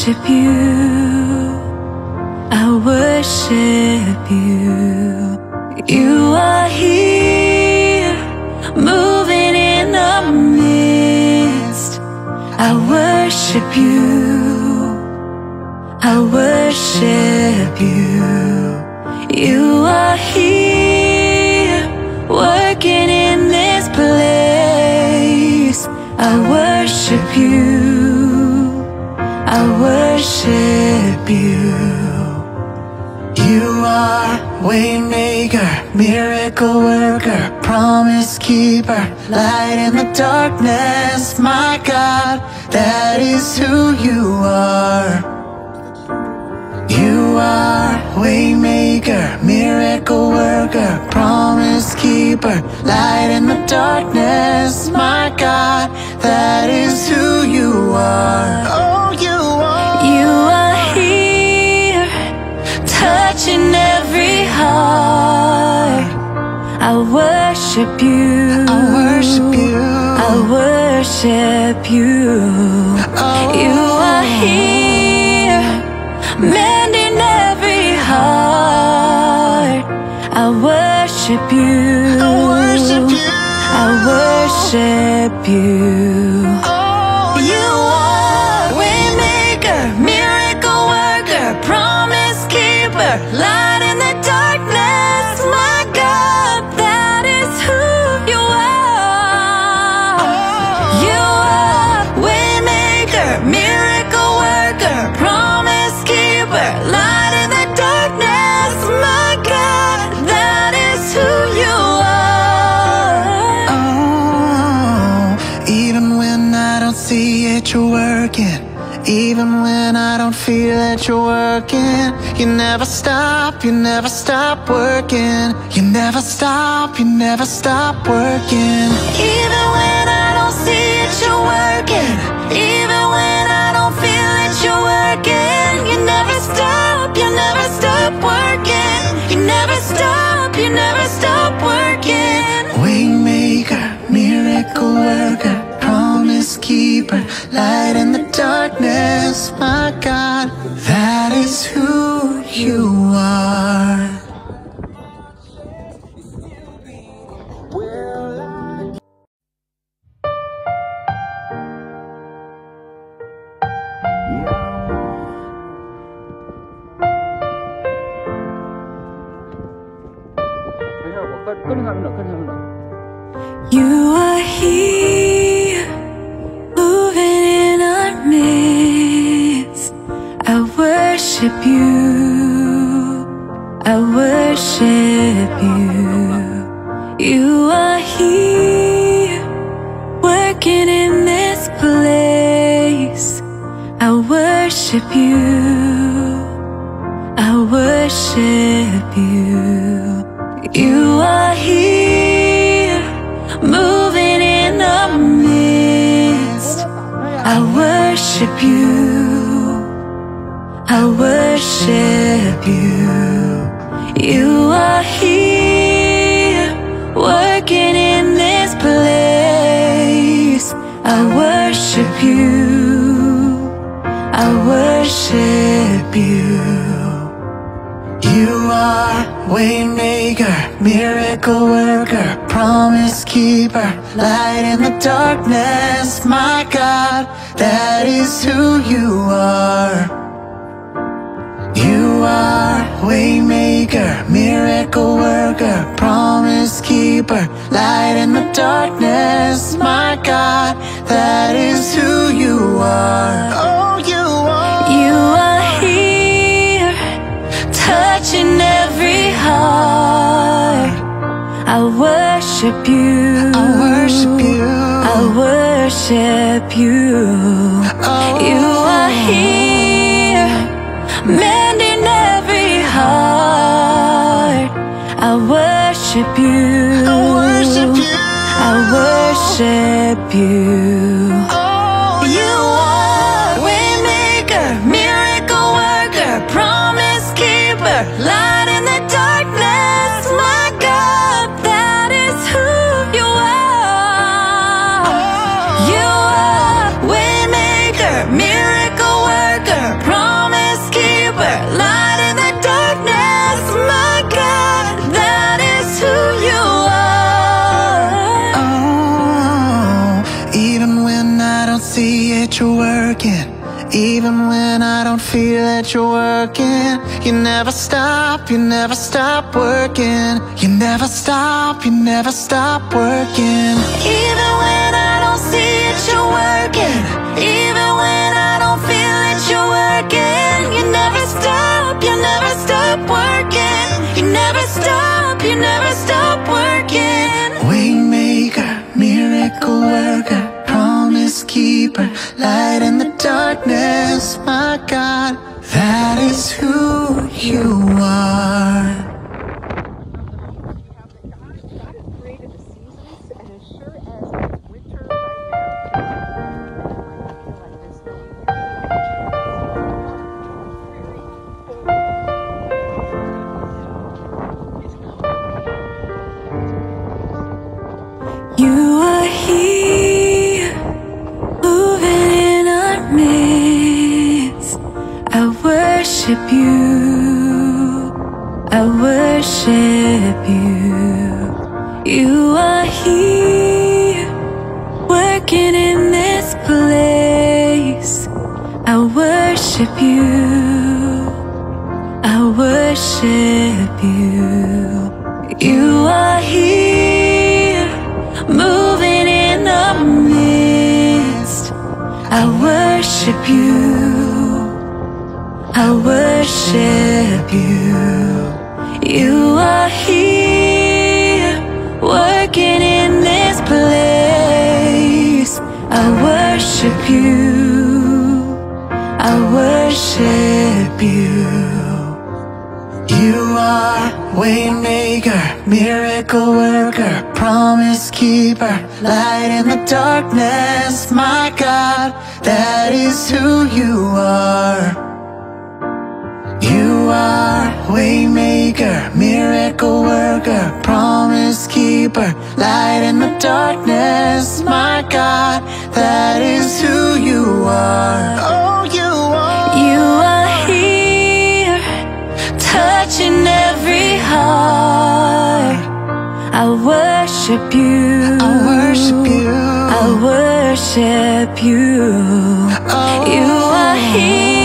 worship you, I worship you. You are here, moving in the midst. I worship you, I worship you. You are here, working in this place. I worship you, I worship you. You are waymaker, miracle worker, promise keeper, light in the darkness. My God, that is who you are. You are waymaker, miracle worker, promise keeper, light in the darkness. My God, that is who you are. Oh, you are. You are here, touching every heart. I worship you, I worship you, I worship you. oh, You are here, mending every heart. I worship you, I worship you, I worship you. oh, You are waymaker, miracle worker, promise keeper, light in the darkness. My God, that is who you are. You are waymaker, miracle worker, promise keeper, light in the darkness. My God, that is who you are. oh. Even when I don't see it, you're working. Even when I don't feel that you're working, you never stop working. You never stop working. Even when I don't see it, you're working. Even when I don't feel it, you're working. You never stop working. You never stop working. Waymaker, miracle worker, promise keeper, light in the darkness. My God, that is who you are. You are here, moving in our midst. I worship you, I worship you. You are here, working in this place. I worship you, I worship you. You are here, moving in the midst. I worship you, I worship you. You are here, working in this place. I worship you, I worship you. You are waymaker, miracle worker, promise keeper, light in the darkness. My God, that is who you are. You are waymaker, miracle worker, promise keeper, light in the darkness. My God, that is who you are. Oh, you are. You are here, touching every heart. I worship you, I worship you, I worship you. oh, You are here, mending every heart. I worship you, I worship you, I worship you. oh, You are waymaker, miracle worker, promise keeper, light in the darkness. My God, that is who you are. You are waymaker, miracle worker, see it, you're working. Even when I don't feel that you're working, you never stop working. You never stop working. Even when I don't see it, you're working. Even when I don't feel it, you're working. You never stop working. You never stop working. Waymaker, miracle worker, promise keeper, light in the darkness, my God, that is who you are. You are here, moving in our midst. I worship you, I worship you. You are here, working in this place. I worship you, I worship you. You are here, moving in the midst. I worship you, I worship you. You are here, working in this place. I worship you, I worship you. You are waymaker, miracle worker, promise keeper, light in the darkness, my God, that is who you are. You are waymaker, miracle worker, promise keeper, light in the darkness, my God, that is who you are. Oh, you are. You are here, touching every heart. I worship you, I worship you, I worship you. oh. You are here,